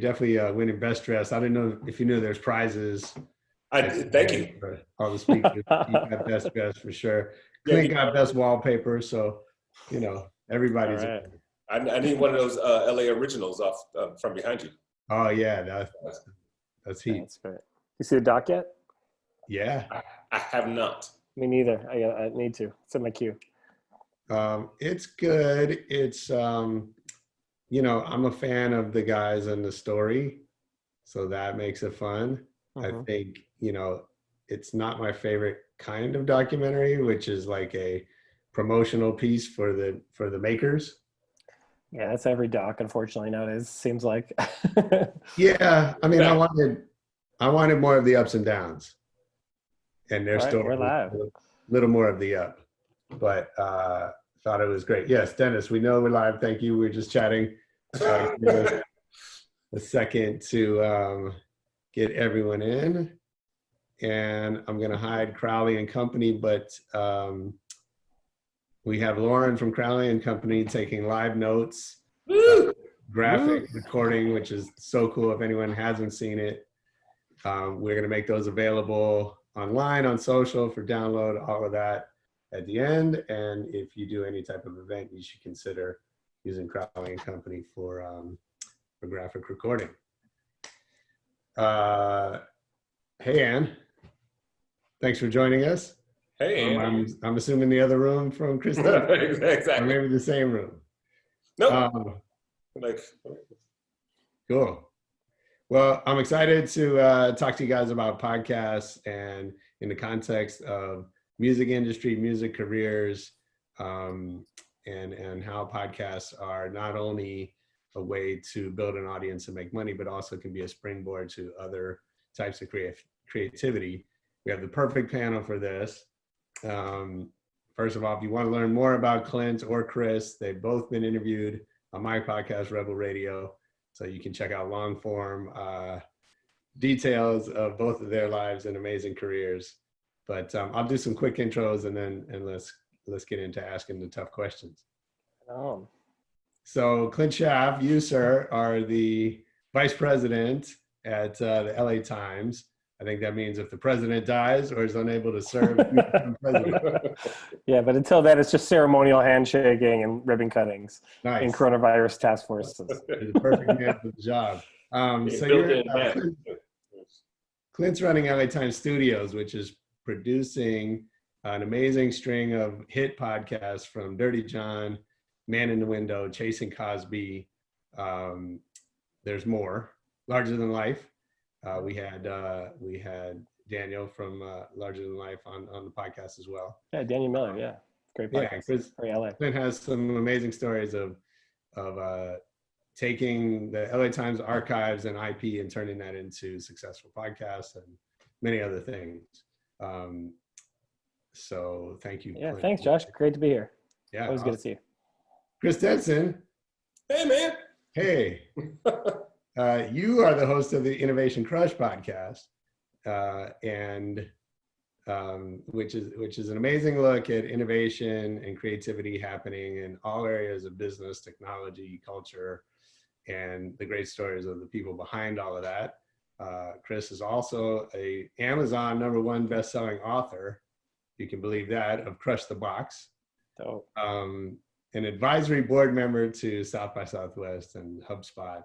definitely winning best dressed. I didn't know if you knew there's prizes. Thank you. For all the speakers. You got best dressed for sure. Clint got best wallpaper, so everybody's. Right. I need one of those LA originals off from behind you. Oh yeah, that's heat. That's great. You see the doc yet? Yeah. I have not. Me neither. I need to. It's in my queue. It's good. It's I'm a fan of the guys and the story, so that makes it fun. I think it's not my favorite kind of documentary, which is like a promotional piece for the makers. Yeah, that's every doc, unfortunately, nowadays, seems like. Yeah, I mean, I wanted more of the ups and downs, and their story we're live. A little more of the up, but thought it was great. Yes, Dennis, we know we're live. Thank you. We're just chatting. A second to get everyone in, and I'm gonna hide Crowley and Company, but we have Lauren from Crowley and Company taking live notes, graphic recording, which is so cool. If anyone hasn't seen it, we're gonna make those available online, on social, for download, all of that at the end. And if you do any type of event, you should consider using Crowley and Company for graphic recording. Hey, Ann. Thanks for joining us. Hey, I'm assuming the other room from Krista. Exactly. Or maybe the same room. Nope. Cool. Well, I'm excited to talk to you guys about podcasts and in the context of music industry, music careers, and how podcasts are not only a way to build an audience and make money, but also can be a springboard to other types of creativity. We have the perfect panel for this. First of all, if you want to learn more about Clint or Chris, they've both been interviewed on my podcast, Rebel Radio. So you can check out long form details of both of their lives and amazing careers. But I'll do some quick intros and let's get into asking the tough questions. So Clint Shaff, you, sir, are the vice president at the LA Times. I think that means if the president dies or is unable to serve, you become president. Yeah, but until then, it's just ceremonial handshaking and ribbon cuttings and coronavirus task forces. It's a perfect man for the job. So Clint's running LA Times Studios, which is producing an amazing string of hit podcasts from Dirty John, Man in the Window, Chasing Cosby. There's more. Larger Than Life. We had Daniel from Larger Than Life on the podcast as well. Yeah, Daniel Miller. Yeah, great podcast. Yeah, Clint has some amazing stories of taking the LA Times archives and IP and turning that into successful podcasts and many other things. So thank you. Yeah, Clint. Thanks, Josh. Great to be here. Yeah, always good to see you. Chris Denson. Hey, man. Hey. You are the host of the Innovation Crush podcast, which is an amazing look at innovation and creativity happening in all areas of business, technology, culture, and the great stories of the people behind all of that. Chris is also a Amazon #1 best-selling author, if you can believe that, of Crush the Box. Oh. An advisory board member to South by Southwest and HubSpot,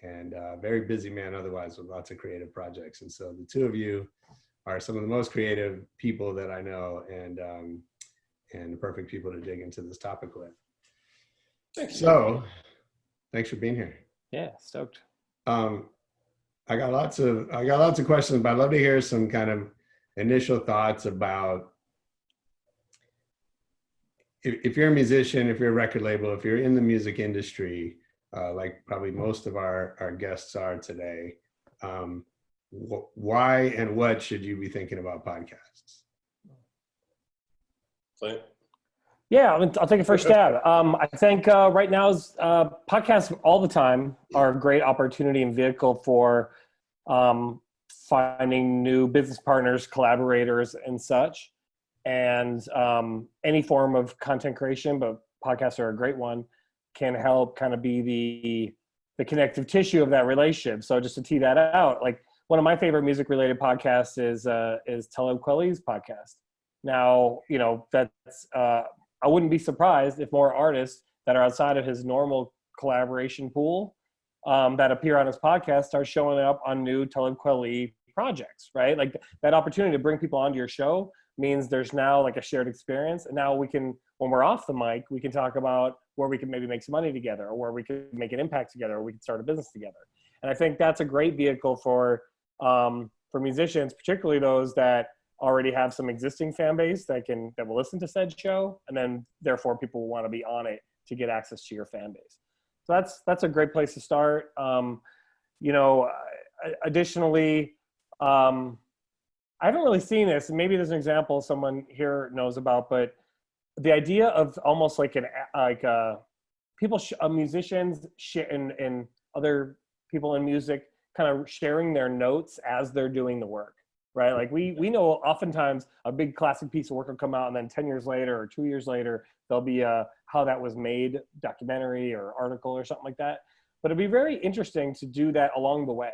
and a very busy man otherwise with lots of creative projects. And so the two of you are some of the most creative people that I know, and the perfect people to dig into this topic with. Thanks. So thanks for being here. Yeah, stoked. I got lots of questions, but I'd love to hear some kind of initial thoughts about if you're a musician, if you're a record label, if you're in the music industry, like probably most of our guests are today, why and what should you be thinking about podcasts? Clint? Yeah, I'll take a first stab. I think right now podcasts all the time are a great opportunity and vehicle for finding new business partners, collaborators, and such. And any form of content creation, but podcasts are a great one, can help kind of be the connective tissue of that relationship. So just to tee that out, like one of my favorite music related podcasts is Talib Kweli's podcast. Now, you know, that's I wouldn't be surprised if more artists that are outside of his normal collaboration pool that appear on his podcast start showing up on new Talib Kweli projects, right? Like that opportunity to bring people onto your show means there's now like a shared experience. And now we can, when we're off the mic, we can talk about where we can maybe make some money together, or where we could make an impact together, or we can start a business together. And I think that's a great vehicle for musicians, particularly those that already have some existing fan base that will listen to said show, and then therefore people will want to be on it to get access to your fan base. So that's a great place to start. You know, additionally, I haven't really seen this, and maybe there's an example someone here knows about, but the idea of almost like musicians and other people in music kind of sharing their notes as they're doing the work, right? Like we know oftentimes a big classic piece of work will come out, and then 10 years later or 2 years later, there'll be a how that was made documentary or article or something like that. But it'd be very interesting to do that along the way.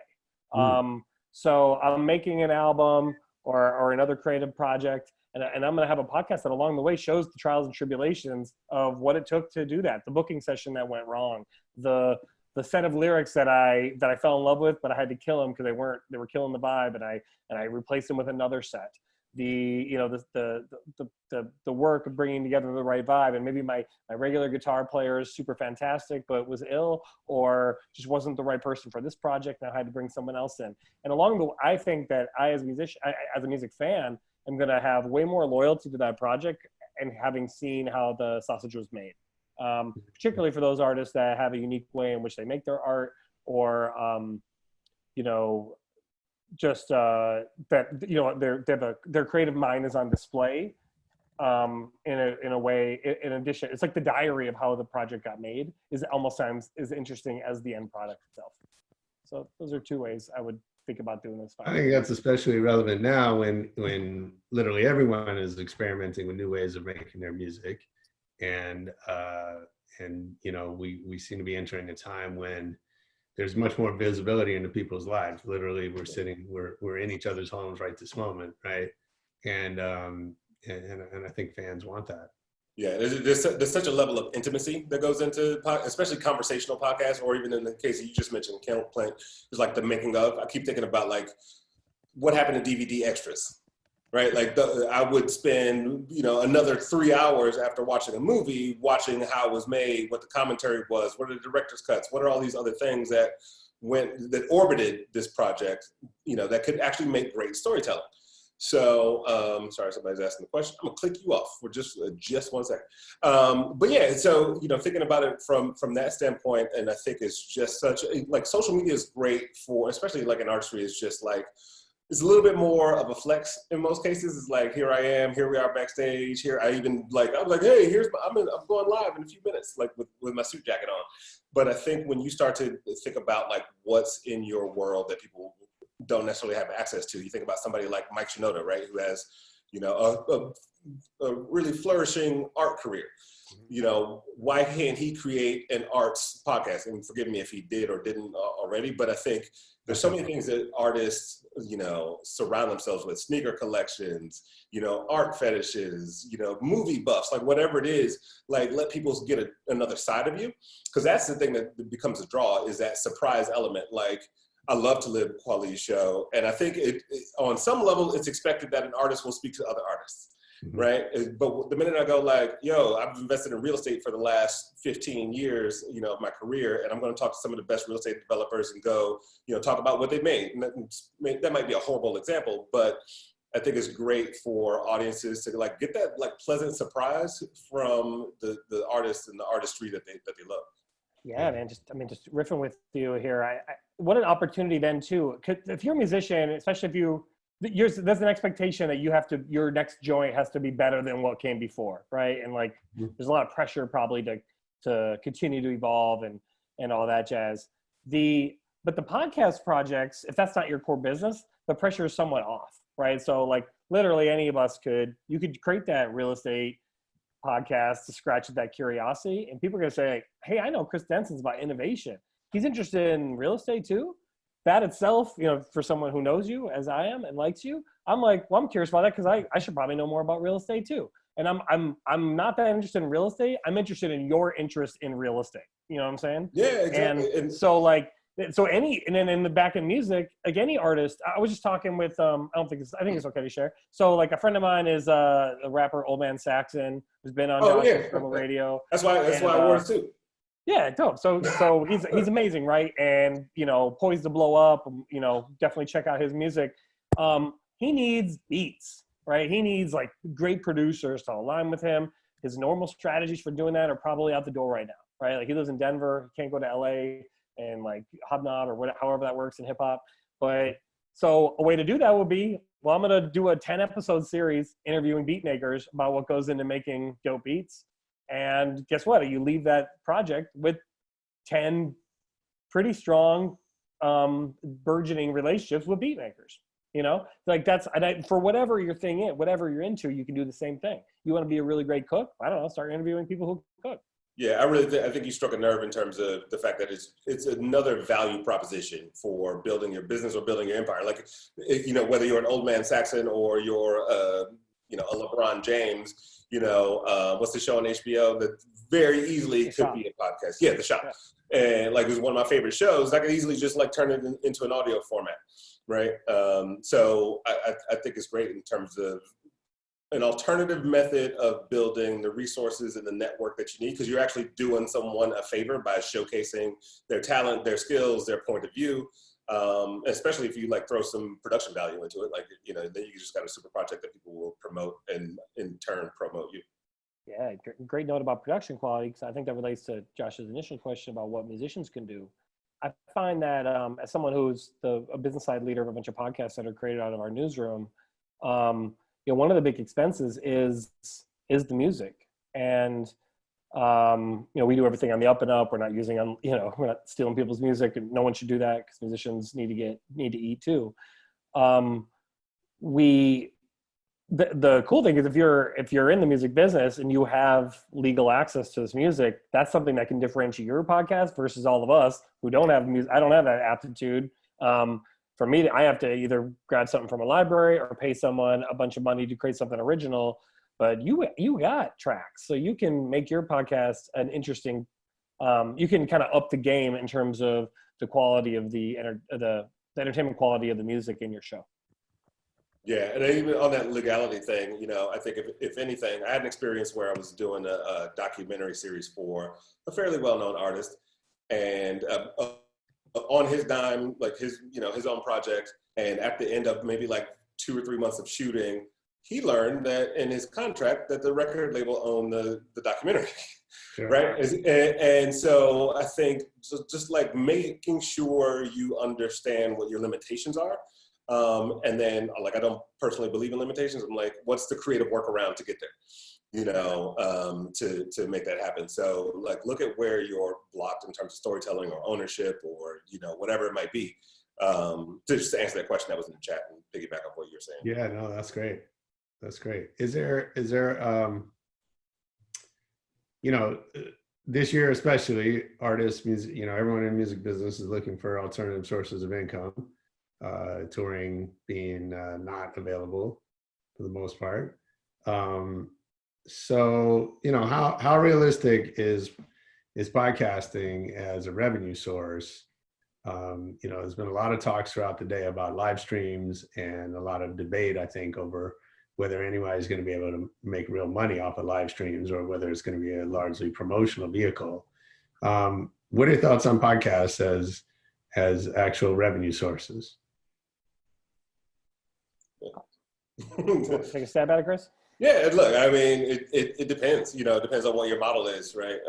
So I'm making an album or another creative project, and I'm going to have a podcast that along the way shows the trials and tribulations of what it took to do that. The booking session that went wrong, the set of lyrics that I fell in love with, but I had to kill them because they were killing the vibe, and I replaced them with another set. The work of bringing together the right vibe, and maybe my regular guitar player is super fantastic but was ill or just wasn't the right person for this project, and I had to bring someone else in. And along the way, I think that I as a musician, as a music fan, am going to have way more loyalty to that project, and having seen how the sausage was made, particularly for those artists that have a unique way in which they make their art, or you know, just that, you know, their creative mind is on display in a way. In addition, it's like the diary of how the project got made is almost times as interesting as the end product itself. So those are two ways I would think about doing this. I think that's especially relevant now when literally everyone is experimenting with new ways of making their music, and you know, we seem to be entering a time when there's much more visibility into people's lives. Literally, we're in each other's homes right this moment, right? And I think fans want that. Yeah, there's such a level of intimacy that goes into, especially conversational podcasts, or even in the case that you just mentioned, Clint, is like the making of. I keep thinking about like what happened to DVD extras, right? Like I would spend, you know, another 3 hours after watching a movie, watching how it was made, what the commentary was, what are the director's cuts, what are all these other things that orbited this project, you know, that could actually make great storytelling. So, sorry, somebody's asking the question. I'm gonna click you off for just 1 second. But yeah, so, you know, thinking about it from that standpoint, and I think it's just such, like, social media is great for, especially like in artistry, it's just like, it's a little bit more of a flex in most cases. It's like, here I am, here we are backstage, here I even like, I'm like, hey, I'm going live in a few minutes, like with my suit jacket on. But I think when you start to think about like what's in your world that people don't necessarily have access to, you think about somebody like Mike Shinoda, right, who has, you know, a really flourishing art career. You know, why can't he create an arts podcast? And forgive me if he did or didn't already, but I think there's so many things that artists, you know, surround themselves with: sneaker collections, you know, art fetishes, you know, movie buffs, like whatever it is, like let people get another side of you. Because that's the thing that becomes a draw, is that surprise element. Like, I love to live Kweli's show, and I think it on some level it's expected that an artist will speak to other artists. Right. But the minute I go like, yo, I've invested in real estate for the last 15 years, you know, of my career, and I'm going to talk to some of the best real estate developers and go, you know, talk about what they made. And that might be a horrible example, but I think it's great for audiences to like get that like pleasant surprise from the artists and the artistry that they love. Yeah, man. Just riffing with you here. What an opportunity then too. If you're a musician, especially if there's an expectation that your next joint has to be better than what came before, right? And like, there's a lot of pressure probably to continue to evolve and all that jazz. But the podcast projects, if that's not your core business, the pressure is somewhat off, right? So like literally any of us you could create that real estate podcast to scratch at that curiosity, and people are gonna say, hey, I know Chris Denson's about innovation. he's interested in real estate too. That itself, you know, for someone who knows you as I am and likes you, I'm like, well, I'm curious about that because I should probably know more about real estate too. And I'm not that interested in real estate. I'm interested in your interest in real estate. You know what I'm saying? Yeah, exactly. And so like, so and then in the back end music, like any artist, I was just talking with, I think it's okay to share. So like a friend of mine is the rapper Old Man Saxon, who's been on Josh's radio. That's why I wore it too. Yeah, dope. So he's amazing, right? And you know, poised to blow up. You know, definitely check out his music. He needs beats, right? He needs like great producers to align with him. His normal strategies for doing that are probably out the door right now, right? Like he lives in Denver, he can't go to LA and like hobnob or whatever, however that works in hip hop. But so a way to do that would be, well, I'm gonna do a 10-episode series interviewing beat makers about what goes into making dope beats. And guess what? You leave that project with 10 pretty strong, burgeoning relationships with beat makers. You know, like that's for whatever your thing is, whatever you're into, you can do the same thing. You want to be a really great cook? I don't know, start interviewing people who cook. Yeah, I think you struck a nerve in terms of the fact that it's another value proposition for building your business or building your empire. Like, you know, whether you're an Old Man Saxon or you're, you know, a LeBron James, you know, what's the show on HBO that very easily could be a podcast? Yeah, The Shop. Yeah. And like, it was one of my favorite shows. I could easily just like turn it into an audio format, right? So I think it's great in terms of an alternative method of building the resources and the network that you need, because you're actually doing someone a favor by showcasing their talent, their skills, their point of view, especially if you like throw some production value into it. Like, you know, then you just got a super project that people will promote and in turn promote you. Yeah, great note about production quality, because I think that relates to Josh's initial question about what musicians can do. I find that as someone who's a business side leader of a bunch of podcasts that are created out of our newsroom, you know, one of the big expenses is the music. And, you know, we do everything on the up and up. We're not using, you know, we're not stealing people's music, and no one should do that because musicians need to eat too. The cool thing is if you're in the music business and you have legal access to this music, that's something that can differentiate your podcast versus all of us who don't have music. I don't have that aptitude. For me, I have to either grab something from a library or pay someone a bunch of money to create something original. But you got tracks, so you can make your podcast an interesting. You can kind of up the game in terms of the quality of the entertainment quality of the music in your show. Yeah, and even on that legality thing, you know, I think if anything, I had an experience where I was doing a documentary series for a fairly well-known artist, and on his dime, like his own project, and at the end of maybe like 2 or 3 months of shooting, he learned that in his contract that the record label owned the documentary. Sure. Right? And so I think just like making sure you understand what your limitations are. And then, like, I don't personally believe in limitations. I'm like, what's the creative workaround to get there? You know, to make that happen. So, like, look at where you're blocked in terms of storytelling or ownership or, you know, whatever it might be. Just to answer that question that was in the chat and piggyback off what you're saying. Yeah, no, that's great. That's great. Is there, you know, this year especially, artists, music, you know, everyone in the music business is looking for alternative sources of income. Touring being not available for the most part. So, you know, how realistic is podcasting as a revenue source? You know, there's been a lot of talks throughout the day about live streams and a lot of debate, I think, over whether anybody's going to be able to make real money off of live streams or whether it's going to be a largely promotional vehicle. What are your thoughts on podcasts as actual revenue sources? Take a stab at it, Chris? Yeah, look, I mean, it depends. You know, it depends on what your model is, right?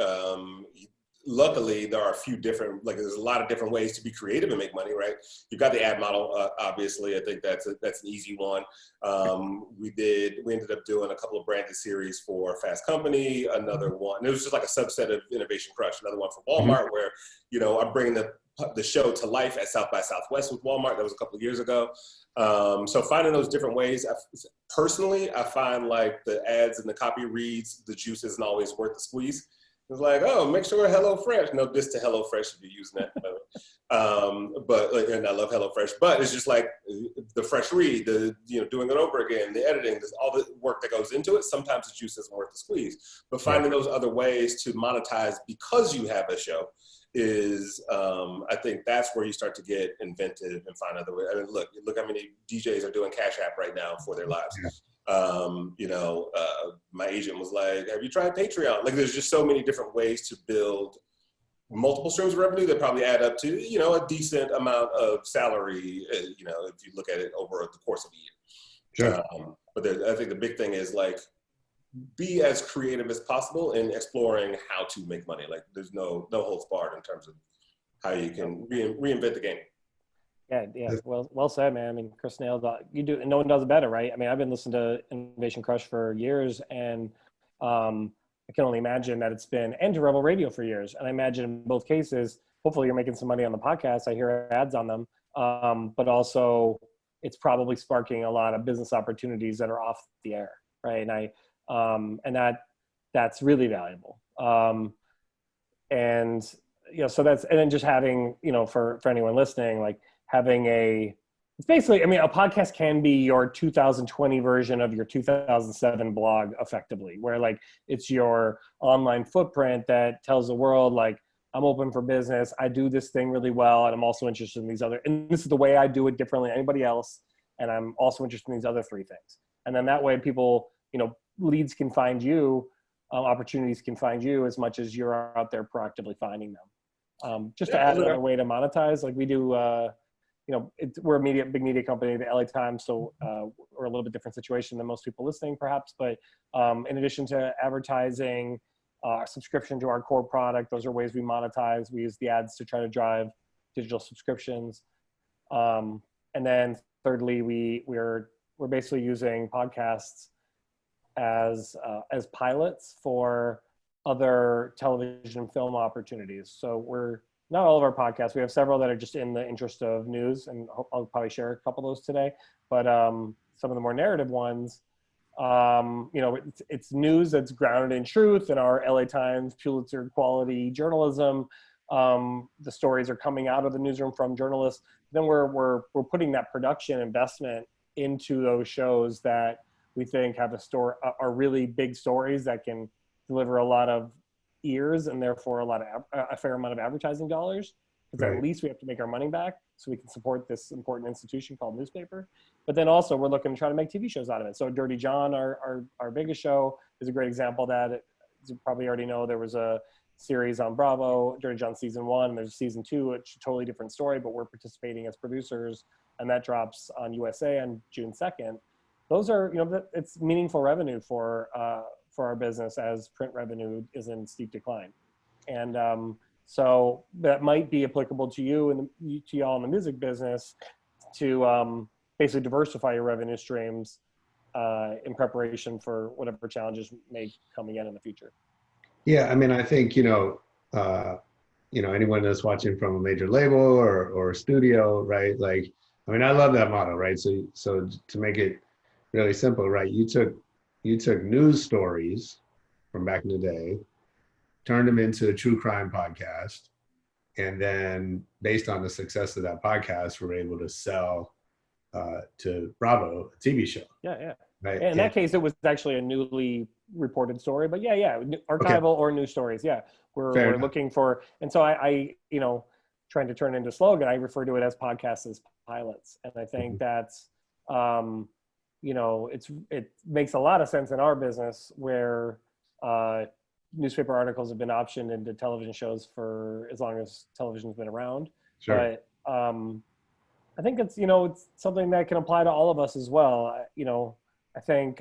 Luckily, there are a few different, like, there's a lot of different ways to be creative and make money, right? You've got the ad model, obviously. I think that's an easy one. We ended up doing a couple of branded series for Fast Company, another one. And it was just like a subset of Innovation Crush, another one for Walmart, where, you know, I'm bringing the show to life at South by Southwest with Walmart. That was a couple of years ago. So finding those different ways, personally, I find like the ads and the copy reads, the juice isn't always worth the squeeze. It's like, oh, make sure HelloFresh. No diss to HelloFresh if you're using that. But and I love HelloFresh. But it's just like the fresh read, the doing it over again, the editing, all the work that goes into it. Sometimes the juice isn't worth the squeeze. But finding those other ways to monetize because you have a show is, I think that's where you start to get inventive and find other ways. I mean, look how many DJs are doing Cash App right now for their lives. My agent was like, have you tried Patreon? Like, there's just so many different ways to build multiple streams of revenue that probably add up to, a decent amount of salary, if you look at it over the course of a year. Sure. But I think the big thing is like, be as creative as possible in exploring how to make money. Like, there's no holds barred in terms of how you can reinvent the game. Yeah. Well said, man. I mean, Chris nailed that. You do, and no one does it better, right? I mean, I've been listening to Innovation Crush for years, and I can only imagine that it's been, and to Rebel Radio for years. And I imagine in both cases, hopefully you're making some money on the podcast. I hear ads on them, but also it's probably sparking a lot of business opportunities that are off the air, right? And that's really valuable. And so that's, and then just having, for anyone listening, like, having it's basically, I mean, a podcast can be your 2020 version of your 2007 blog effectively, where like it's your online footprint that tells the world, like, I'm open for business. I do this thing really well. And I'm also interested in these and this is the way I do it differently than anybody else. And I'm also interested in these other three things. And then that way people, leads can find you, opportunities can find you as much as you're out there proactively finding them. Just to add another way to monetize, like we do, we're a big media company, the LA Times, so we're a little bit different situation than most people listening, perhaps. But in addition to advertising, subscription to our core product, those are ways we monetize. We use the ads to try to drive digital subscriptions, and then thirdly, we're basically using podcasts as pilots for other television and film opportunities. So we're not all of our podcasts. We have several that are just in the interest of news, and I'll probably share a couple of those today. But some of the more narrative ones, it's news that's grounded in truth and our LA Times Pulitzer quality journalism. The stories are coming out of the newsroom from journalists. Then we're putting that production investment into those shows that we think have are really big stories that can deliver a lot of ears and therefore a fair amount of advertising dollars, because at least we have to make our money back so we can support this important institution called newspaper. But then also we're looking to try to make TV shows out of it. So Dirty John, our biggest show, is a great example of that. As you probably already know, there was a series on Bravo, Dirty John season 1, and there's season 2, it's a totally different story, but we're participating as producers, and that drops on USA on June 2nd. Those are, it's meaningful revenue for our business, as print revenue is in steep decline. And so that might be applicable to you and to y'all in the music business to basically diversify your revenue streams in preparation for whatever challenges may come again in the future. Yeah, I mean, I think, anyone that's watching from a major label or a studio, right? Like, I mean, I love that model, right? So to make it really simple, right? You took news stories from back in the day, turned them into a true crime podcast, and then based on the success of that podcast, we're able to sell to Bravo a TV show. Yeah. Right? In that case, it was actually a newly reported story, but yeah, archival or news stories. Yeah, we're looking for, and so I trying to turn into slogan, I refer to it as podcasts as pilots, and I think that's it makes a lot of sense in our business where newspaper articles have been optioned into television shows for as long as television's been around. Sure. But I think it's it's something that can apply to all of us as well. I think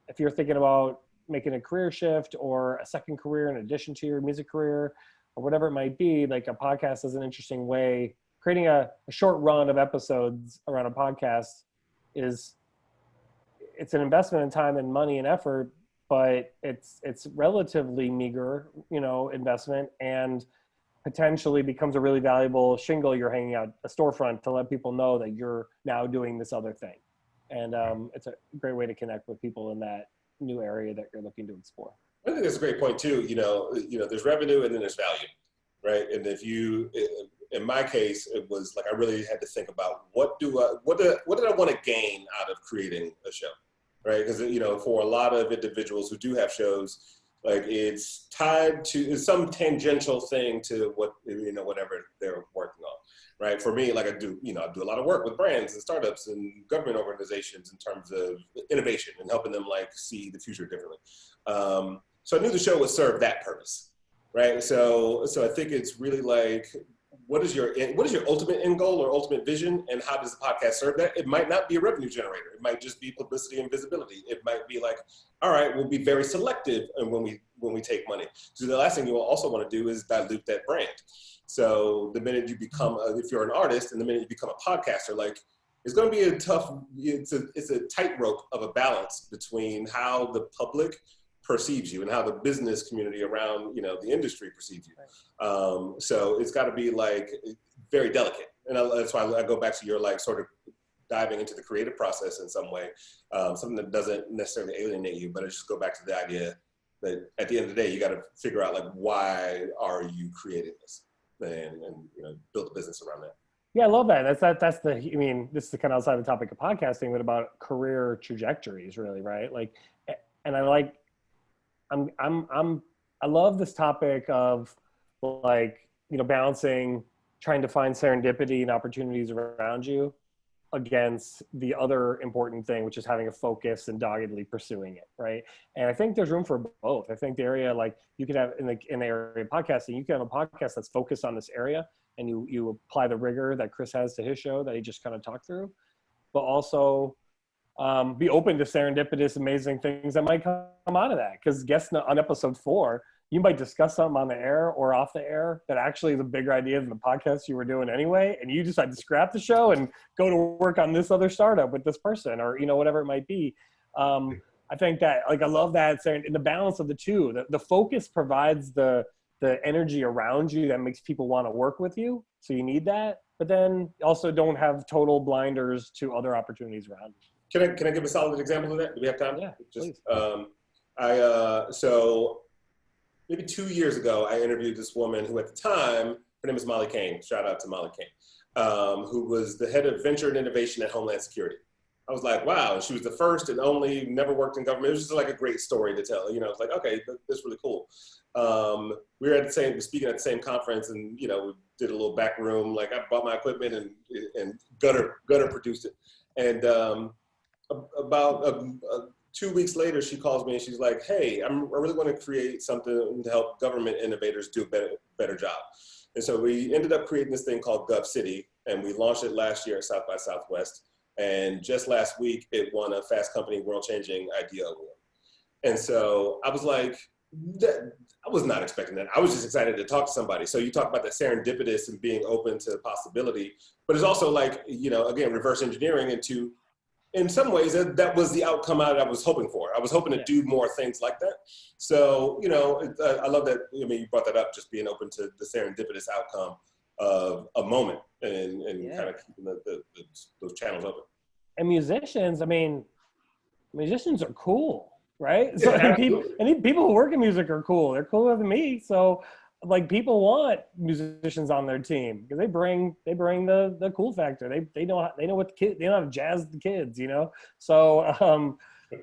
if you're thinking about making a career shift or a second career in addition to your music career or whatever it might be, like a podcast is an interesting way. Creating a short run of episodes around a podcast it's an investment in time and money and effort, but it's relatively meager, investment, and potentially becomes a really valuable shingle you're hanging out a storefront to let people know that you're now doing this other thing. And it's a great way to connect with people in that new area that you're looking to explore. I think that's a great point too. There's revenue and then there's value, right? And if you, in my case, it was like I really had to think about what did I want to gain out of creating a show, right? Because for a lot of individuals who do have shows, like it's tied to some tangential thing to whatever they're working on, right? For me, like I do a lot of work with brands and startups and government organizations in terms of innovation and helping them like see the future differently. So I knew the show would serve that purpose, right? So I think it's really like, what is your ultimate end goal or ultimate vision, and how does the podcast serve that? It might not be a revenue generator. It might just be publicity and visibility. It might be like, all right, we'll be very selective when we take money. So the last thing you also want to do is dilute that brand. So the minute you become, if you're an artist, and the minute you become a podcaster, like it's going to be it's a tightrope of a balance between how the public perceives you and how the business community around the industry perceives you. So it's got to be like very delicate, and that's why I go back to your like sort of diving into the creative process in some way, something that doesn't necessarily alienate you, but I just go back to the idea that at the end of the day you got to figure out like, why are you creating this, and build a business around that. Yeah, I love that. That's this is the kind of outside the topic of podcasting, but about career trajectories, really, right? Like, and I like. I love this topic of like, balancing, trying to find serendipity and opportunities around you against the other important thing, which is having a focus and doggedly pursuing it. Right. And I think there's room for both. I think the area, like you could have in the area of podcasting, you can have a podcast that's focused on this area and you apply the rigor that Chris has to his show that he just kind of talked through, but also be open to serendipitous, amazing things that might come out of that. Because guess on episode 4, you might discuss something on the air or off the air that actually is a bigger idea than the podcast you were doing anyway, and you decide to scrap the show and go to work on this other startup with this person, or whatever it might be. I think that, like, I love that in the balance of the two. The focus provides the energy around you that makes people want to work with you, so you need that. But then also don't have total blinders to other opportunities around you. Can I give a solid example of that? Do we have time? Yeah, just please. So maybe 2 years ago, I interviewed this woman who at the time, her name is Molly Kane. Shout out to Molly Kane, who was the head of venture and innovation at Homeland Security. I was like, wow, she was the first and only, never worked in government. It was just like a great story to tell. It's like, okay, that's really cool. We were speaking at the same conference, and we did a little back room. Like I bought my equipment, and Gunner produced it. And about 2 weeks later, she calls me and she's like, hey, I really want to create something to help government innovators do a better job. And so we ended up creating this thing called Gov City, and we launched it last year at South by Southwest. And just last week, it won a Fast Company World Changing Idea Award. And so I was like, I was not expecting that. I was just excited to talk to somebody. So you talk about that serendipitous and being open to possibility, but it's also like, again, reverse engineering into, in some ways, that was the outcome I was hoping for. I was hoping to do more things like that. So, I love that. You brought that up, just being open to the serendipitous outcome of a moment and kind of keeping those channels open. And musicians are cool, right? So people who work in music are cool. They're cooler than me. So like people want musicians on their team because they bring the cool factor. They know what the kids, they know how to jazz the kids, So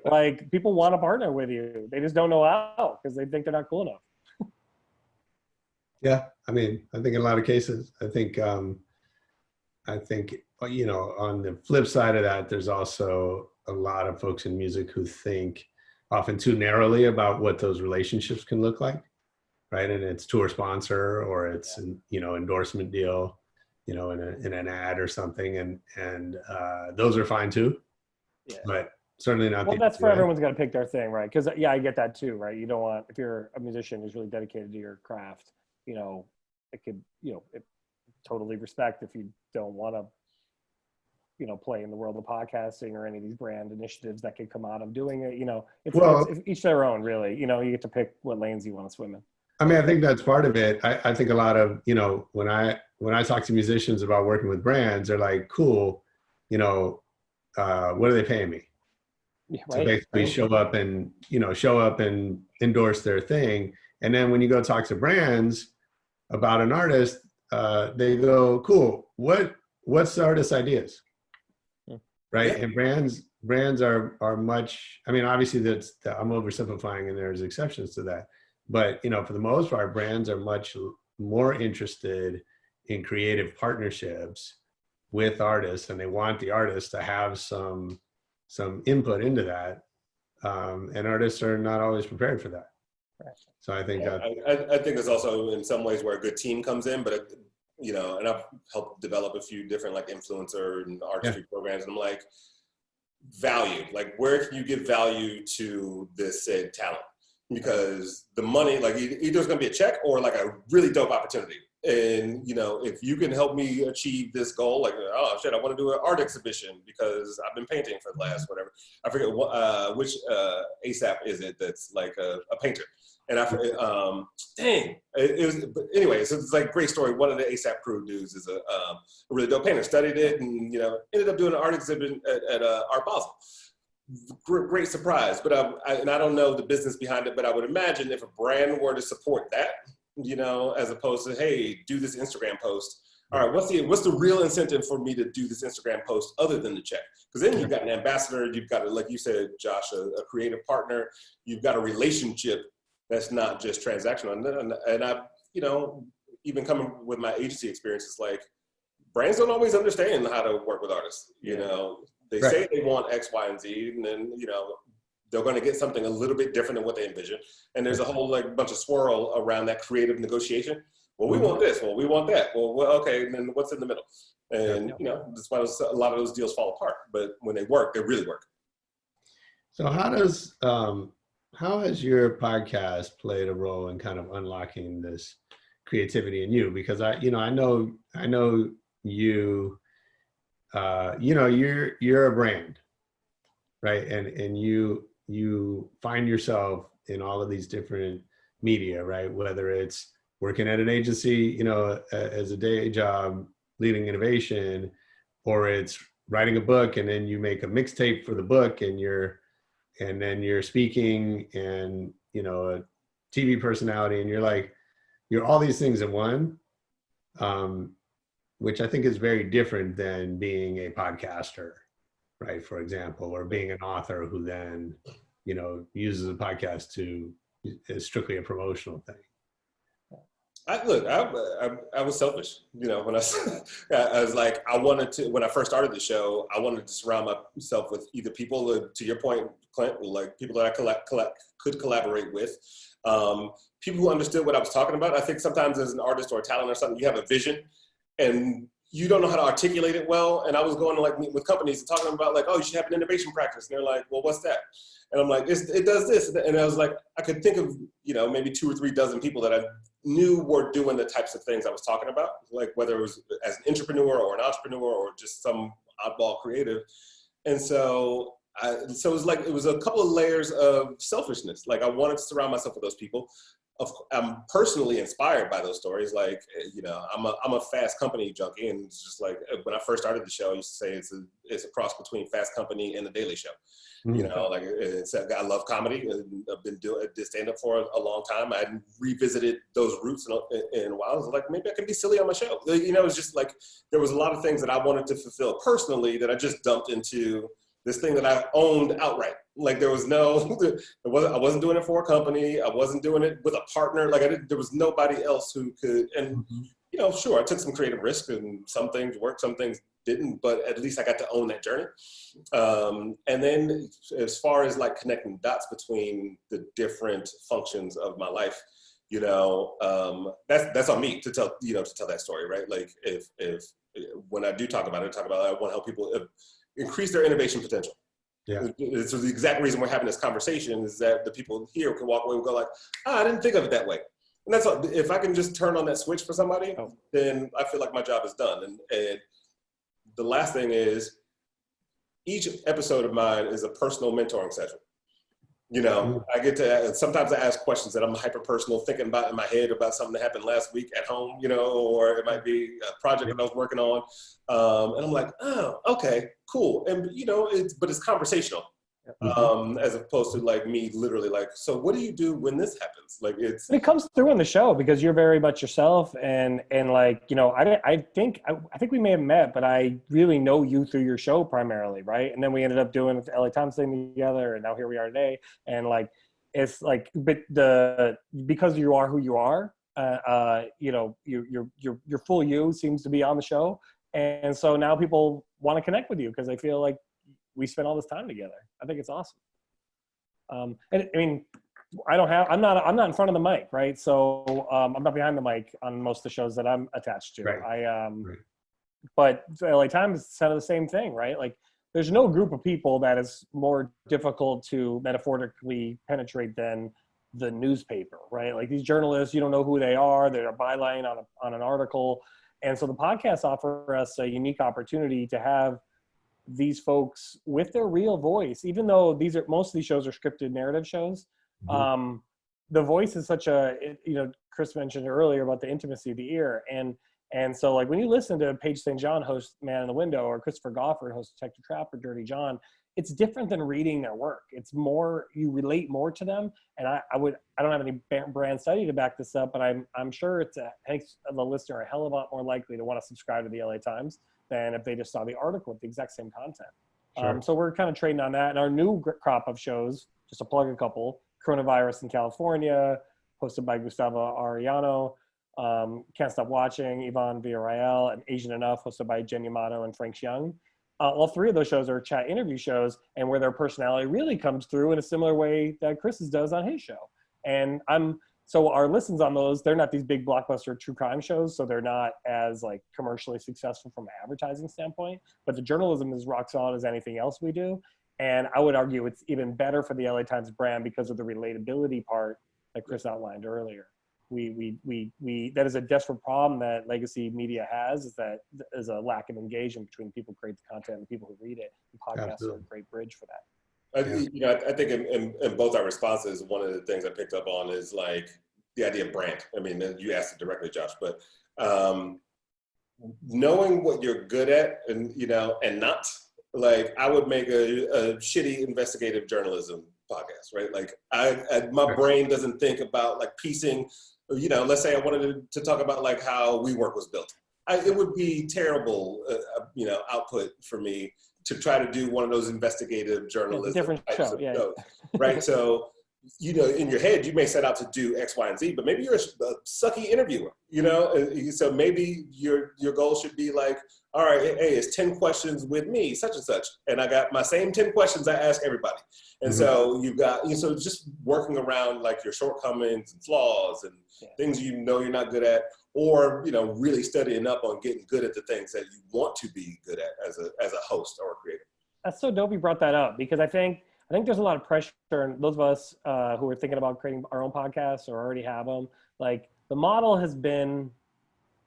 like people want to partner with you. They just don't know how because they think they're not cool enough. Yeah, I think in a lot of cases, I think on the flip side of that, there's also a lot of folks in music who think often too narrowly about what those relationships can look like, right? And it's tour sponsor or it's an endorsement deal, in an ad or something, and those are fine too. Yeah. But certainly not. Well, that's for everyone's got to pick their thing, right? Because I get that too, right? You don't want, if you're a musician who's really dedicated to your craft, it could, it totally respect if you don't want to, play in the world of podcasting or any of these brand initiatives that could come out of doing it. It's each their own, really. You get to pick what lanes you want to swim in. I think that's part of it. I think a lot of, when I talk to musicians about working with brands, they're like, cool, what are they paying me? to basically show up and endorse their thing. And then when you go talk to brands about an artist, they go, cool, what's the artist's ideas? Right. Yeah. And brands are much, I mean, obviously I'm oversimplifing and there's exceptions to that, but for the most part, brands are much more interested in creative partnerships with artists, and they want the artists to have some input into that. And artists are not always prepared for that. Right. So I think I think there's also in some ways where a good team comes in, but and I've helped develop a few different like influencer and artistry programs, and I'm like, value, like where can you give value to this said talent? Because the money, like either it's gonna be a check or like a really dope opportunity. And if you can help me achieve this goal, like, oh shit, I want to do an art exhibition because I've been painting for the last whatever. I forget which ASAP is it that's like a painter. And I forget, it was, but anyway, so it's like great story. One of the ASAP crew dudes is a really dope painter, studied it, and ended up doing an art exhibit at Art Basel. Great surprise, but I don't know the business behind it, but I would imagine if a brand were to support that, as opposed to, hey, do this Instagram post. All right, what's the real incentive for me to do this Instagram post other than the check? Because then you've got an ambassador, you've got, like you said, Josh, a creative partner, you've got a relationship that's not just transactional. And I, even coming with my agency experience, it's like brands don't always understand how to work with artists. They say they want X, Y, and Z, and then they're going to get something a little bit different than what they envision. And there's a whole like bunch of swirl around that creative negotiation. Well, we want this. Well, we want that. Well, okay. And then what's in the middle? And, that's why a lot of those deals fall apart. But when they work, they really work. So how has your podcast played a role in kind of unlocking this creativity in you? Because I know you, you're a brand, right? And you find yourself in all of these different media, right? Whether it's working at an agency, as a day job, leading innovation, or it's writing a book and then you make a mixtape for the book and then you're speaking and, a TV personality, and you're all these things in one, which I think is very different than being a podcaster, right? For example, or being an author who then, uses a podcast is strictly a promotional thing. I was selfish, when I was like, when I first started the show, I wanted to surround myself with either people, to your point, Clint, like people that I could collaborate with, people who understood what I was talking about. I think sometimes as an artist or a talent or something, you have a vision and you don't know how to articulate it well. And I was going to like meet with companies and talking about like, oh, you should have an innovation practice. And they're like, well, what's that? And I'm like, it does this. And I was like, I could think of, maybe 2 or 3 dozen people that I knew were doing the types of things I was talking about, like whether it was as an entrepreneur or an entrepreneur or just some oddball creative. And so it was like, it was a couple of layers of selfishness. Like I wanted to surround myself with those people. I'm personally inspired by those stories. Like, I'm a Fast Company junkie, and it's just like when I first started the show, I used to say it's a cross between Fast Company and The Daily Show. Mm-hmm. I love comedy, and I've been doing stand-up for a long time. I hadn't revisited those roots in a while. I was like, maybe I can be silly on my show. It's just like there was a lot of things that I wanted to fulfill personally that I just dumped into this thing that I owned outright. Like there was I wasn't doing it for a company. I wasn't doing it with a partner. Like there was nobody else who could. And sure, I took some creative risks, and some things worked, some things didn't. But at least I got to own that journey. And then, as far as like connecting dots between the different functions of my life, that's on me to tell that story, right? Like if when I do talk about it, I want to help people increase their innovation potential. Yeah. So the exact reason we're having this conversation is that the people here can walk away and go like, I didn't think of it that way. And that's all. If I can just turn on that switch for somebody, then I feel like my job is done. And the last thing is, each episode of mine is a personal mentoring session. I get to, sometimes I ask questions that I'm hyper personal, thinking about in my head about something that happened last week at home, or it might be a project that I was working on. And I'm like, oh, okay, cool. And, but it's conversational. as opposed to like me literally like, so what do you do when this happens? Like it comes through in the show because you're very much yourself, and like, you know, I think we may have met, but I really know you through your show primarily, right? And then we ended up doing the LA Times thing together, and now here we are today. And like, it's like, but because you are who you are, you know, your full you seems to be on the show, and so now people want to connect with you because they feel like we spent all this time together. I think it's awesome. And I mean, I'm not in front of the mic, right? So I'm not behind the mic on most of the shows that I'm attached to. Right. But LA Times said the same thing, right? Like, there's no group of people that is more difficult to metaphorically penetrate than the newspaper, right? Like, these journalists, you don't know who they are. They're a byline on an article. And so the podcasts offer us a unique opportunity to have these folks with their real voice, even though most of these shows are scripted narrative shows. The voice is such you know, Chris mentioned earlier about the intimacy of the ear. And so like when you listen to Paige St. John host Man in the Window, or Christopher Goffard host Detective Trap, or Dirty John, it's different than reading their work. It's more, you relate more to them. And I don't have any brand study to back this up, but I'm sure it makes the listener a hell of a lot more likely to want to subscribe to the LA Times than if they just saw the article with the exact same content. Sure. So we're kind of trading on that. And our new crop of shows, just to plug a couple, Coronavirus in California, hosted by Gustavo Arellano, Can't Stop Watching, Yvonne Villarreal, and Asian Enough, hosted by Jen Yamato and Frank Young. All three of those shows are chat interview shows, and where their personality really comes through in a similar way that Chris's does on his show. And so our listens on those, they're not these big blockbuster true crime shows, so they're not as like commercially successful from an advertising standpoint, but the journalism is rock solid as anything else we do. And I would argue it's even better for the LA Times brand because of the relatability part that Chris outlined earlier. That is a desperate problem that legacy media has, is that there's a lack of engagement between the people who create the content and the people who read it. And podcasts Absolutely. are a great bridge for that. I think in both our responses, one of the things I picked up on is like the idea of brand. I mean, you asked it directly, Josh, but knowing what you're good at and, you know, and not, like, I would make a shitty investigative journalism podcast, right? Like my brain doesn't think about like piecing, you know, let's say I wanted to talk about like how WeWork was built. It would be terrible, you know, output for me to try to do one of those investigative journalism different types show, of yeah. shows, right? So, you know, in your head, you may set out to do X, Y, and Z, but maybe you're a sucky interviewer, you know? So maybe your goal should be like, all right, hey, it's 10 questions with me, such and such. And I got my same 10 questions I ask everybody. And so you've got, so just working around like your shortcomings and flaws and things you know you're not good at, or, you know, really studying up on getting good at the things that you want to be good at as a host or a creator. That's so dope you brought that up, because I think there's a lot of pressure, and those of us who are thinking about creating our own podcasts or already have them, like the model has been,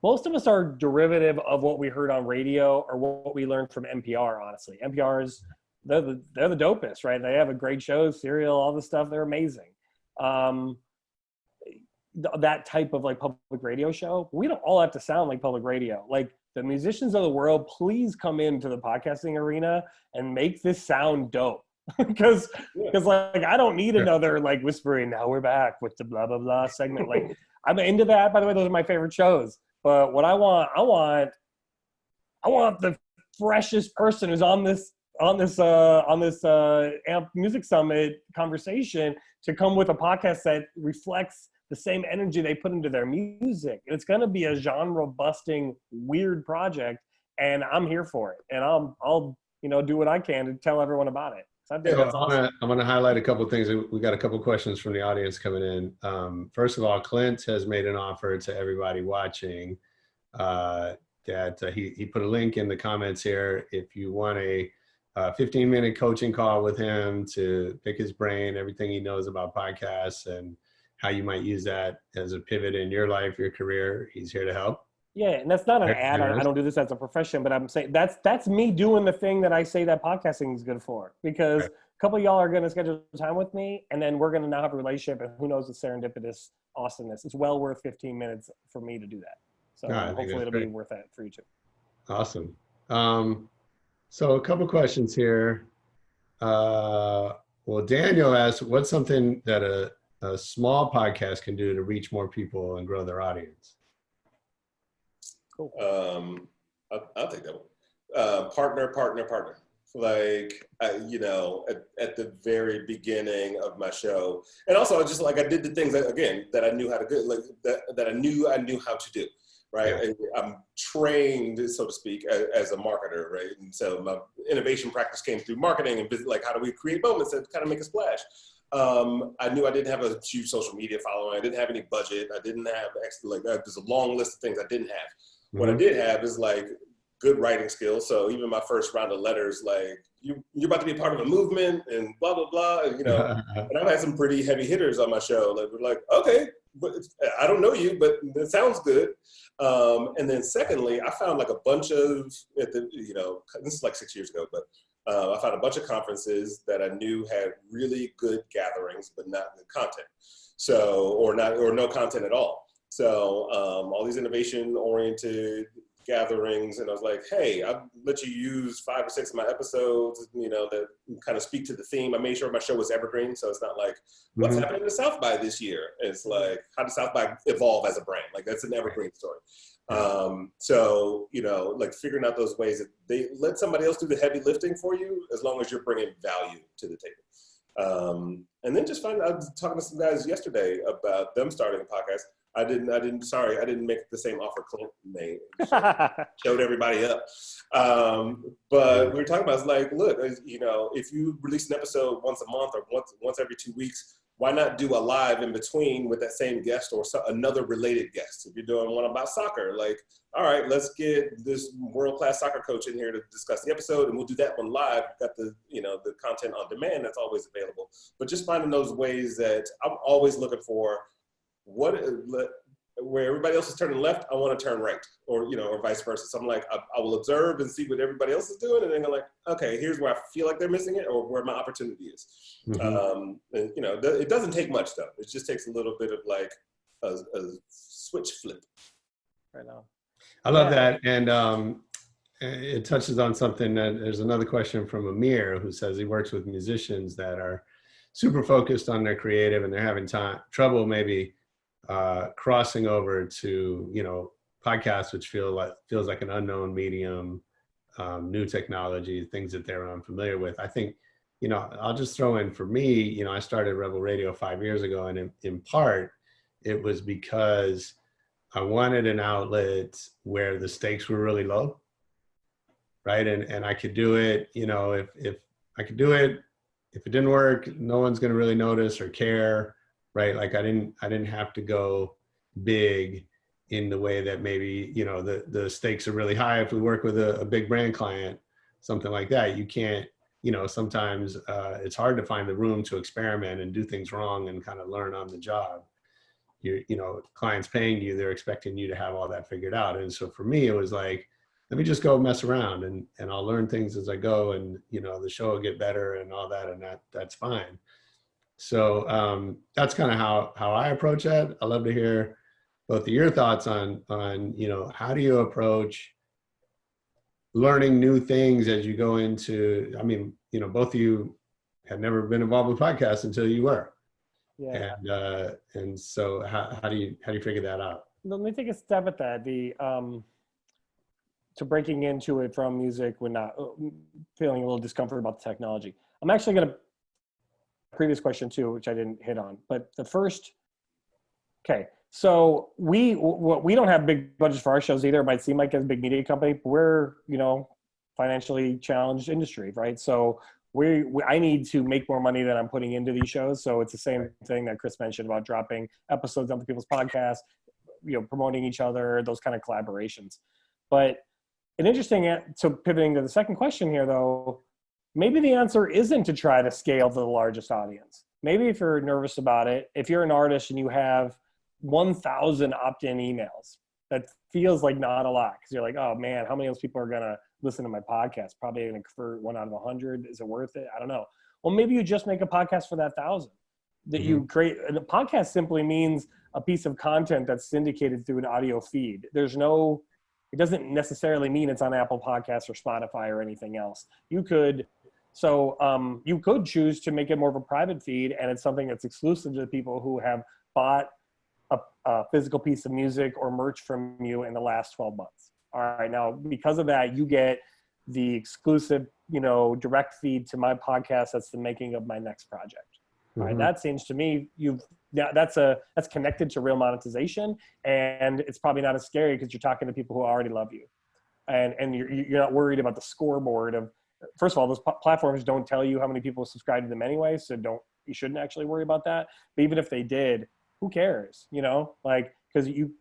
most of us are derivative of what we heard on radio or what we learned from NPR, honestly. NPR's, they're the dopest, right? They have a great show, Serial, all this stuff. They're amazing. That type of like public radio show, we don't all have to sound like public radio. Like the musicians of the world, please come into the podcasting arena and make this sound dope. because like I don't need another like whispering, now we're back with the blah blah blah segment. Like I'm into that. By the way, those are my favorite shows. But what I want the freshest person who's on this AMP Music Summit conversation to come with a podcast that reflects the same energy they put into their music. And it's going to be a genre busting weird project, and I'm here for it. And I'll you know, do what I can to tell everyone about it. So I think that's awesome. I'm going to highlight a couple of things. We got a couple of questions from the audience coming in. First of all, Clint has made an offer to everybody watching that he put a link in the comments here. If you want a 15-minute coaching call with him to pick his brain, everything he knows about podcasts and how you might use that as a pivot in your life, your career, he's here to help. Yeah, and that's not an ad. I don't do this as a profession, but I'm saying that's me doing the thing that I say that podcasting is good for. Because a couple of y'all are going to schedule time with me, and then we're going to now have a relationship, and who knows the serendipitous awesomeness. It's well worth 15 minutes for me to do that. So hopefully it'll be worth that for you too. Awesome. So a couple questions here. Well, Daniel asked, what's something that a small podcast can do to reach more people and grow their audience? Cool. I'll take that one. Partner. Like, you know, at the very beginning of my show, and also I did the things that I knew how to do, like that I knew how to do. Right. Yeah. And I'm trained, so to speak, as a marketer. Right. And so my innovation practice came through marketing and like, how do we create moments that kind of make a splash? I knew I didn't have a huge social media following. I didn't have any budget. I didn't have there's a long list of things I didn't have. Mm-hmm. What I did have is like good writing skills. So even my first round of letters, like you're about to be a part of a movement and blah, blah, blah, you know, and I've had some pretty heavy hitters on my show. Like, we're like, okay, but I don't know you, but it sounds good. And then secondly, I found like a bunch of, this is like 6 years ago, but I found a bunch of conferences that I knew had really good gatherings, but not good content. So, or no content at all. So all these innovation oriented gatherings, and I was like, hey, I'll let you use 5 or 6 of my episodes, you know, that kind of speak to the theme. I made sure my show was evergreen, so it's not like, what's happening to South by this year? It's like, how does South by evolve as a brand? Like, that's an evergreen story. So, you know, like figuring out those ways that they let somebody else do the heavy lifting for you, as long as you're bringing value to the table. And then I was talking to some guys yesterday about them starting a podcast. I didn't make the same offer Clint made. Showed everybody up. But we were talking about, it's like, look, you know, if you release an episode once a month or once every 2 weeks, why not do a live in between with that same guest or another related guest? If you're doing one about soccer, like, all right, let's get this world-class soccer coach in here to discuss the episode, and we'll do that one live. We've got the content on demand that's always available. But just finding those ways that I'm always looking for. Where everybody else is turning left, I want to turn right, or vice versa. So I'm like, I will observe and see what everybody else is doing, and then I'm like, okay, here's where I feel like they're missing it, or where my opportunity is. And it doesn't take much though. It just takes a little bit of like a switch flip. Right now, I love that, and it touches on something that there's another question from Amir, who says he works with musicians that are super focused on their creative, and they're having trouble maybe crossing over to podcasts, which feels like an unknown medium, new technology, things that they're unfamiliar with. I think I'll just throw in, for me, I started Rebel Radio 5 years ago, and in part it was because I wanted an outlet where the stakes were really low, right? And I could do it, if I could do it, if it didn't work, no one's going to really notice or care. Right. Like I didn't have to go big in the way that maybe, the stakes are really high. If we work with a big brand client, something like that, you can't, sometimes it's hard to find the room to experiment and do things wrong and kind of learn on the job. Clients paying you, they're expecting you to have all that figured out. And so for me, it was like, let me just go mess around and I'll learn things as I go, and, the show will get better and all that. And that's fine. So that's kind of how I approach that. I love to hear both of your thoughts on how do you approach learning new things as you go into, both of you had never been involved with podcasts until you were. Yeah. And so how do you figure that out? Let me take a step at that. To breaking into it from music when not feeling a little discomfort about the technology. I'm actually going to previous question too, which I didn't hit on, but the first, okay. So we don't have big budgets for our shows either. It might seem like a big media company, but we're, financially challenged industry, right? So I need to make more money than I'm putting into these shows. So it's the same thing that Chris mentioned about dropping episodes on people's podcasts, promoting each other, those kind of collaborations. But so pivoting to the second question here though, maybe the answer isn't to try to scale to the largest audience. Maybe if you're nervous about it, if you're an artist and you have 1,000 opt-in emails, that feels like not a lot, because you're like, oh man, how many of those people are going to listen to my podcast? Probably going to convert 1 out of 100. Is it worth it? I don't know. Well, maybe you just make a podcast for that 1,000 that you create. And a podcast simply means a piece of content that's syndicated through an audio feed. It doesn't necessarily mean it's on Apple Podcasts or Spotify or anything else. You could So you could choose to make it more of a private feed, and it's something that's exclusive to the people who have bought a physical piece of music or merch from you in the last 12 months. All right, now because of that, you get the exclusive, direct feed to my podcast. That's the making of my next project. All right, that seems to me that's connected to real monetization, and it's probably not as scary because you're talking to people who already love you, and you're not worried about the scoreboard of. First of all, those platforms don't tell you how many people subscribe to them anyway, so you shouldn't actually worry about that. But even if they did, who cares? Because you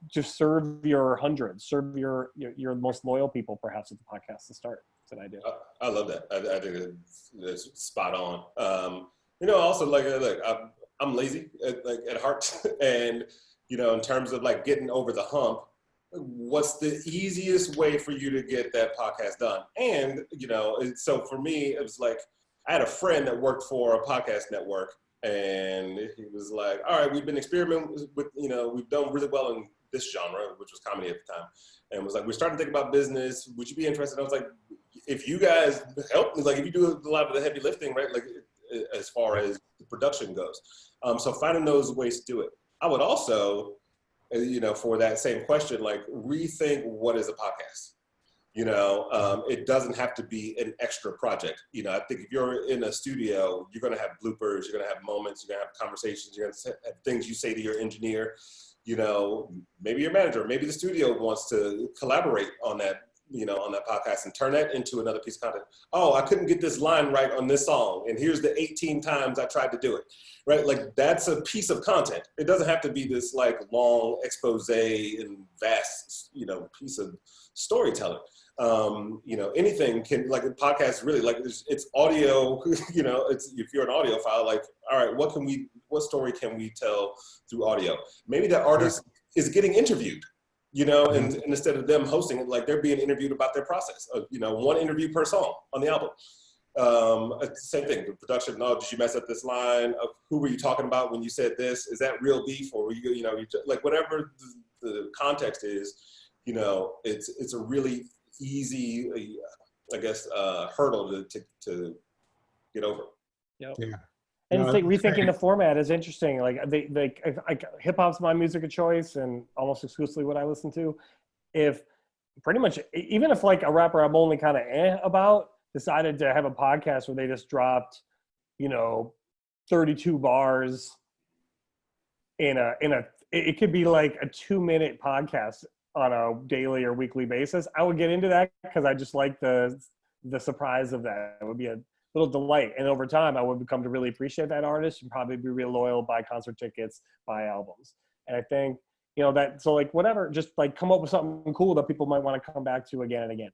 just serve your hundreds, serve your most loyal people, perhaps, at the podcast to start. That's what I do. I love that. I think that's spot on. Also I'm lazy at heart, and in terms of like getting over the hump. What's the easiest way for you to get that podcast done? And, so for me, it was like, I had a friend that worked for a podcast network, and he was like, all right, we've been experimenting with, we've done really well in this genre, which was comedy at the time. And was like, we're starting to think about business. Would you be interested? I was like, if you guys help, like if you do a lot of the heavy lifting, right? Like as far as the production goes. So finding those ways to do it. I would also, for that same question, like rethink what is a podcast. It doesn't have to be an extra project. I think if you're in a studio, you're going to have bloopers, you're going to have moments, you're going to have conversations, you're going to have things you say to your engineer. Maybe your manager, maybe the studio wants to collaborate on that, on that podcast and turn that into another piece of content. Oh, I couldn't get this line right on this song, and here's the 18 times I tried to do it, right? Like that's a piece of content. It doesn't have to be this like long expose and vast, piece of storytelling. Anything can, like a podcast really, like it's audio, it's, if you're an audiophile, like, all right, what story can we tell through audio? Maybe that artist is getting interviewed. And instead of them hosting it, like they're being interviewed about their process. One interview per song on the album. Same thing, the production. No, did you mess up this line? Who were you talking about when you said this? Is that real beef, or were you, like whatever the context is, it's a really easy, I guess, hurdle to get over. Yep. Yeah. And rethinking the format is interesting. Like hip hop's my music of choice and almost exclusively what I listen to. If pretty much, even if like a rapper I'm only kind of about decided to have a podcast where they just dropped, 32 bars it could be like a 2-minute podcast on a daily or weekly basis, I would get into that because I just like the surprise of that. It would be a little delight. And over time, I would become to really appreciate that artist and probably be real loyal, buy concert tickets, buy albums. And I think, so like whatever, just like come up with something cool that people might want to come back to again and again.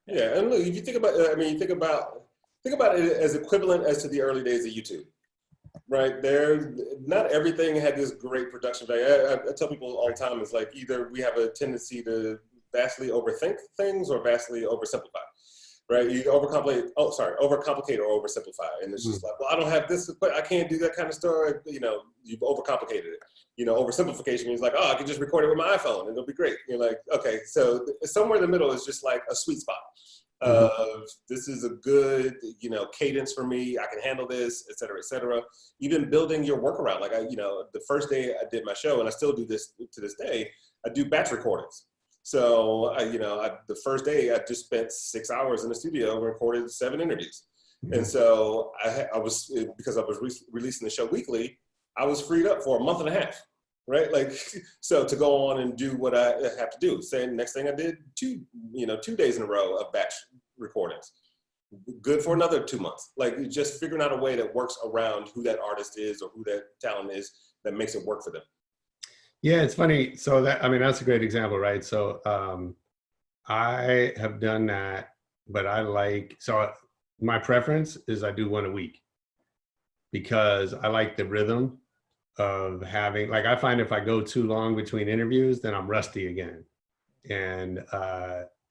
Yeah, and look, if you think about, think about it as equivalent as to the early days of YouTube, right? Not everything had this great production value. I tell people all the time, it's like either we have a tendency to vastly overthink things or vastly oversimplify. Right, you overcomplicate or oversimplify, and it's just like, well, I don't have this, but I can't do that kind of story. You've overcomplicated it. Oversimplification means like, oh, I can just record it with my iPhone and it'll be great. You're like, okay, so somewhere in the middle is just like a sweet spot of this is a good, cadence for me. I can handle this, et cetera, et cetera. Even building your workaround, like the first day I did my show, and I still do this to this day. I do batch recordings. So, the first day I just spent 6 hours in the studio and recorded 7 interviews. And so because I was releasing the show weekly, I was freed up for a month and a half, right? Like, so to go on and do what I have to do. Say next thing I did 2 days in a row of batch recordings. Good for another 2 months. Like just figuring out a way that works around who that artist is or who that talent is that makes it work for them. Yeah, it's funny. So that's a great example, right? So I have done that, but my preference is I do one a week because I like the rhythm of having, like I find if I go too long between interviews, then I'm rusty again. And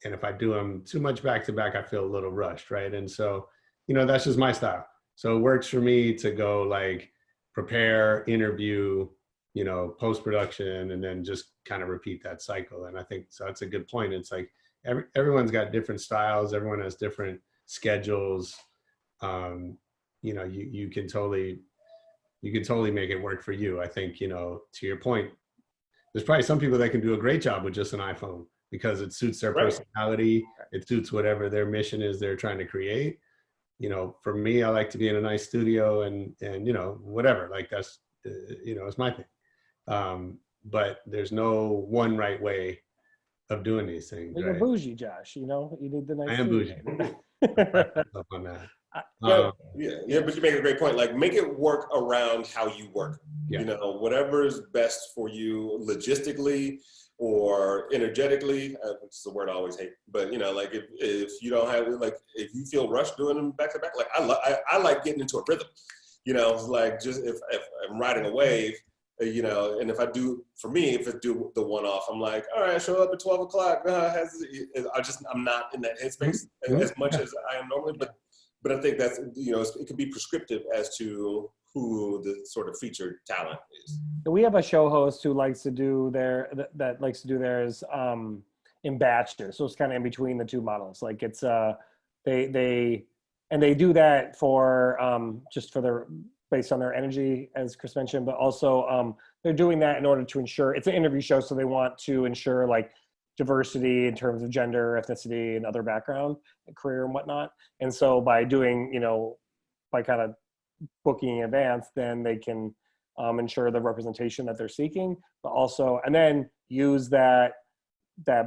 if I do them too much back to back, I feel a little rushed, right? And so, that's just my style. So it works for me to go like prepare, interview, post-production, and then just kind of repeat that cycle. And I think, so that's a good point. It's like, everyone's got different styles. Everyone has different schedules. you know, you can totally make it work for you. I think, you know, to your point, there's probably some people that can do a great job with just an iPhone because it suits their personality. It suits whatever their mission is they're trying to create. You know, for me, I like to be in a nice studio and you know, whatever, like that's, you know, it's my thing. But there's no one right way of doing these things. Well, right? you're bougie, Josh. You know, you need the nice. I am bougie. On that. Yeah, but you make a great point. Like, make it work around how you work. Yeah. You know, whatever is best for you logistically or energetically, which is a word I always hate. But you know, like if you don't have, like, if you feel rushed doing them back to back, like I like getting into a rhythm. You know, like just if I'm riding a wave, you know, and if I do, for me, if I do the one-off, I'm like, all right, show up at 12 o'clock. I'm not in that headspace as much as I am normally, but I think that's, you know, it can be prescriptive as to who the sort of featured talent is. We have a show host who likes to do that likes to do theirs in batches, so it's kind of in between the two models. Like it's they do that for just for their, based on their energy, as Chris mentioned, but also they're doing that in order to ensure, it's an interview show, so they want to ensure like diversity in terms of gender, ethnicity, and other background, and career and whatnot. And so by doing, you know, by kind of booking in advance, then they can ensure the representation that they're seeking, but also, and then use that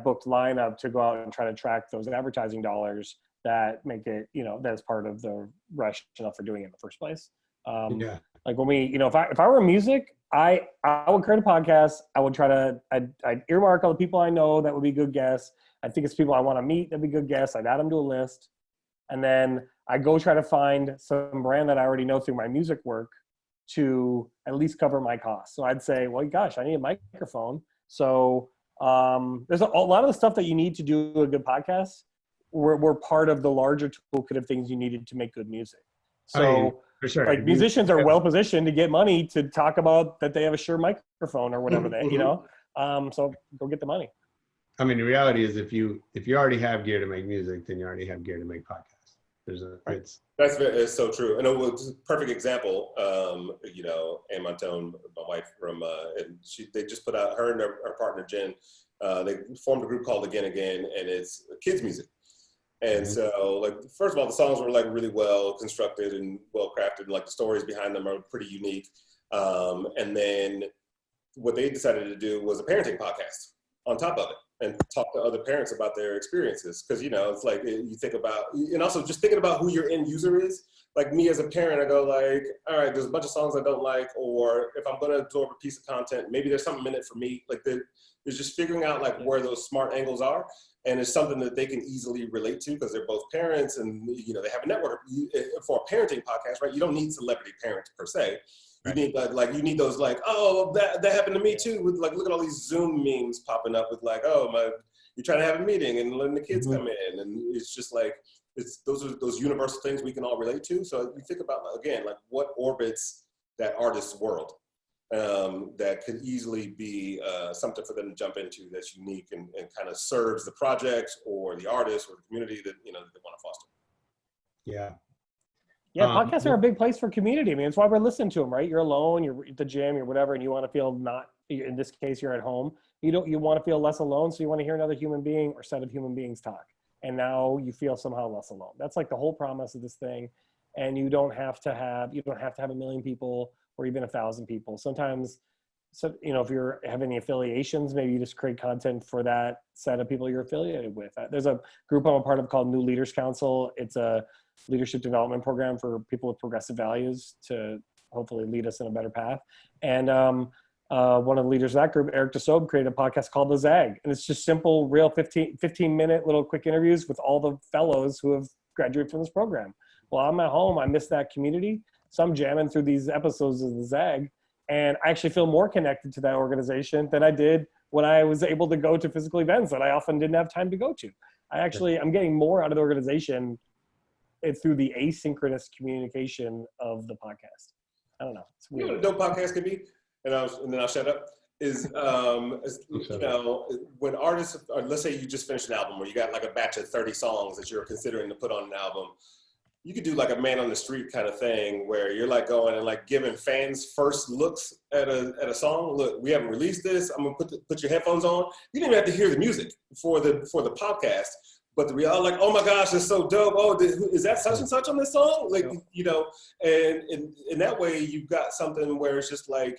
booked lineup to go out and try to track those advertising dollars that make it, you know, that's part of the rationale for doing it in the first place. Like when we, you know, if I were in music, I would create a podcast. I would try to, I'd earmark all the people I know that would be good guests. I think it's people I want to meet that'd be good guests. I'd add them to a list. And then I go try to find some brand that I already know through my music work to at least cover my costs. So I'd say, well, gosh, I need a microphone. So there's a lot of the stuff that you need to do a good podcast were part of the larger toolkit of things you needed to make good music. So for sure, like musicians are well positioned to get money to talk about that they have a Shure microphone or whatever they, you know, so go get the money. I mean, the reality is if you already have gear to make music, then you already have gear to make podcasts. That's so true. And it was a perfect example. You know, Ann Montone, my wife from, and they just put out, her and her partner Jen, they formed a group called Again, and it's kids music. And so, like, first of all, the songs were like really well constructed and well crafted. Like the stories behind them are pretty unique. And then what they decided to do was a parenting podcast on top of it, and talk to other parents about their experiences. Because, you know, it's like you think about, and also just thinking about who your end user is. Like me as a parent, I go like, all right, there's a bunch of songs I don't like, or if I'm going to absorb a piece of content, maybe there's something in it for me. Like there's just figuring out like where those smart angles are. And it's something that they can easily relate to because they're both parents and, you know, they have a network. For a parenting podcast, right, you don't need celebrity parents per se. You need like you need those like, oh, that happened to me too. With like, look at all these Zoom memes popping up with like, oh, you're trying to have a meeting and letting the kids come in. And it's just like, those are those universal things we can all relate to. So you think about, again, like what orbits that artist's world. That could easily be something for them to jump into that's unique and kind of serves the project or the artist or the community that, you know, they want to foster. Yeah, podcasts are a big place for community. I mean, it's why we're listening to them, right? You're alone, you're at the gym, you're whatever, and you want to feel in this case, you're at home. You want to feel less alone, so you want to hear another human being or set of human beings talk. And now you feel somehow less alone. That's like the whole promise of this thing. And you don't have to have a million people or even 1,000 people. Sometimes, so, you know, if you have any affiliations, maybe you just create content for that set of people you're affiliated with. There's a group I'm a part of called New Leaders Council. It's a leadership development program for people with progressive values to hopefully lead us in a better path. And one of the leaders of that group, Eric DeSobe, created a podcast called The Zag. And it's just simple, real 15-minute little quick interviews with all the fellows who have graduated from this program. Well, I'm at home, I miss that community. So I'm jamming through these episodes of The Zag. And I actually feel more connected to that organization than I did when I was able to go to physical events that I often didn't have time to go to. I'm getting more out of the organization through the asynchronous communication of the podcast. I don't know. It's weird. You know what a dope podcast could be? And then I'll shut up. You know, when artists, or let's say you just finished an album or you got like a batch of 30 songs that you're considering to put on an album, you could do like a man on the street kind of thing where you're like going and like giving fans first looks at a song. Look, we haven't released this. I'm gonna put your headphones on. You didn't even have to hear the music for the podcast, but the reality, like, oh my gosh, it's so dope. Oh, is that such and such on this song? Like, you know, and in that way, you've got something where it's just like,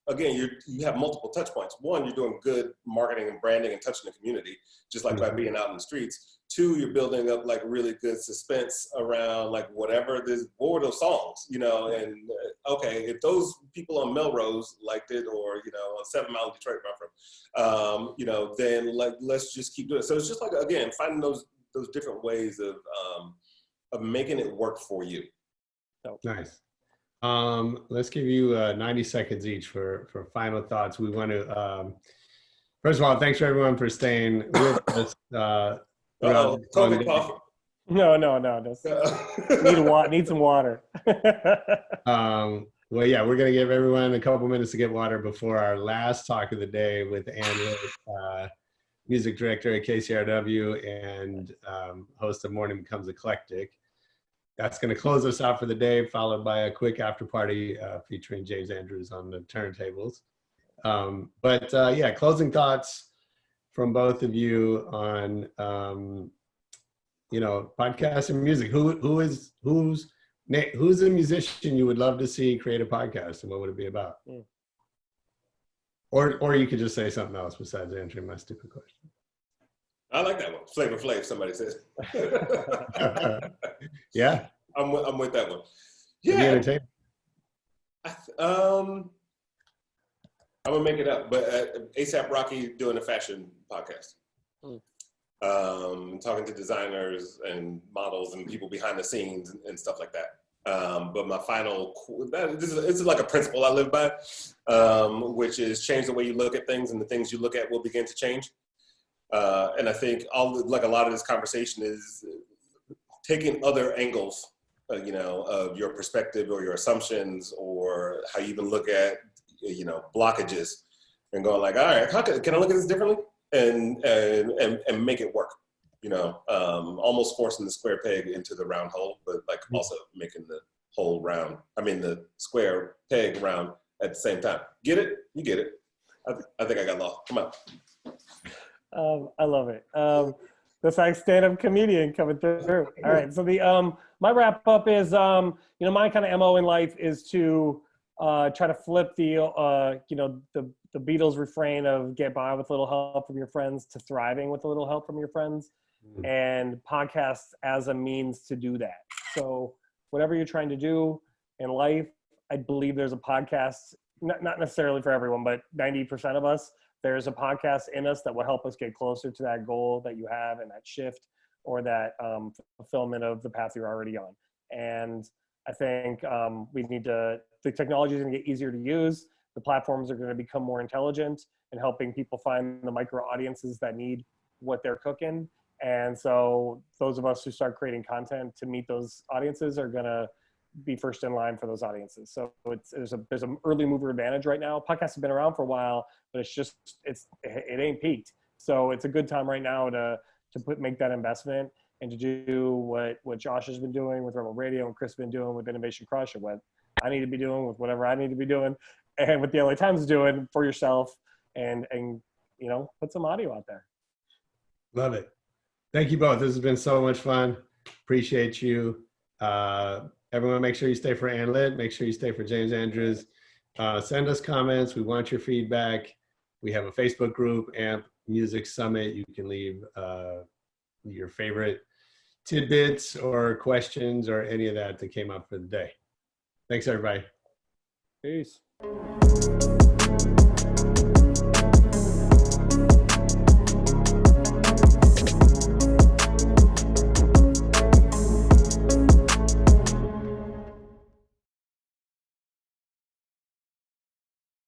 again, you have multiple touch points. One, you're doing good marketing and branding and touching the community, just like by being out in the streets. Two, you're building up like really good suspense around like what were those songs, you know, and okay, if those people on Melrose liked it, or, you know, on 7 Mile in Detroit, where I'm from, you know, then like, let's just keep doing it. So it's just like, again, finding those different ways of making it work for you. Nice. Let's give you 90 seconds each for final thoughts. We want to, first of all, thanks for everyone for staying with us. COVID coffee. No. Need some water. Well, yeah, we're going to give everyone a couple minutes to get water before our last talk of the day with Ann, music director at KCRW and host of Morning Becomes Eclectic. That's going to close us out for the day, followed by a quick after party featuring James Andrews on the turntables. Yeah, closing thoughts from both of you on, you know, podcasts and music. Who's a musician you would love to see create a podcast, and what would it be about? Or you could just say something else besides answering my stupid question. I like that one. Flavor Flav, somebody says. Yeah. I'm with that one. Yeah. I'm gonna make it up, but ASAP Rocky doing a fashion podcast. Talking to designers and models and people behind the scenes and stuff like that. But my final, this is like a principle I live by, which is change the way you look at things, and the things you look at will begin to change. And I think a lot of this conversation is taking other angles, you know, of your perspective or your assumptions, or how you even look at, you know, blockages, and going like, all right, can I look at this differently and make it work? You know, almost forcing the square peg into the round hole, but like also making the hole round. I mean, the square peg round at the same time. Get it? You get it. I think I got lost. Come on. I love it. That's like stand-up comedian coming through. All right. So my wrap up is, you know, my kind of MO in life is to try to flip the, you know, the Beatles refrain of get by with a little help from your friends to thriving with a little help from your friends, and podcasts as a means to do that. So whatever you're trying to do in life, I believe there's a podcast, not necessarily for everyone, but 90% of us, there's a podcast in us that will help us get closer to that goal that you have, and that shift or that fulfillment of the path you're already on. And I think the technology is going to get easier to use. The platforms are going to become more intelligent and helping people find the micro audiences that need what they're cooking. And so those of us who start creating content to meet those audiences are going to be first in line for those audiences. So there's an early mover advantage right now. Podcasts have been around for a while, but it ain't peaked. So it's a good time right now to make that investment and to do what Josh has been doing with Rebel Radio and Chris has been doing with Innovation Crush, and what I need to be doing with whatever I need to be doing, and what the LA Times is doing for yourself, and you know, put some audio out there. Love it. Thank you both. This has been so much fun. Appreciate you. Everyone, make sure you stay for Ann Lit. Make sure you stay for James Andrews. Send us comments. We want your feedback. We have a Facebook group, AMP Music Summit. You can leave your favorite tidbits or questions or any of that came up for the day. Thanks, everybody. Peace.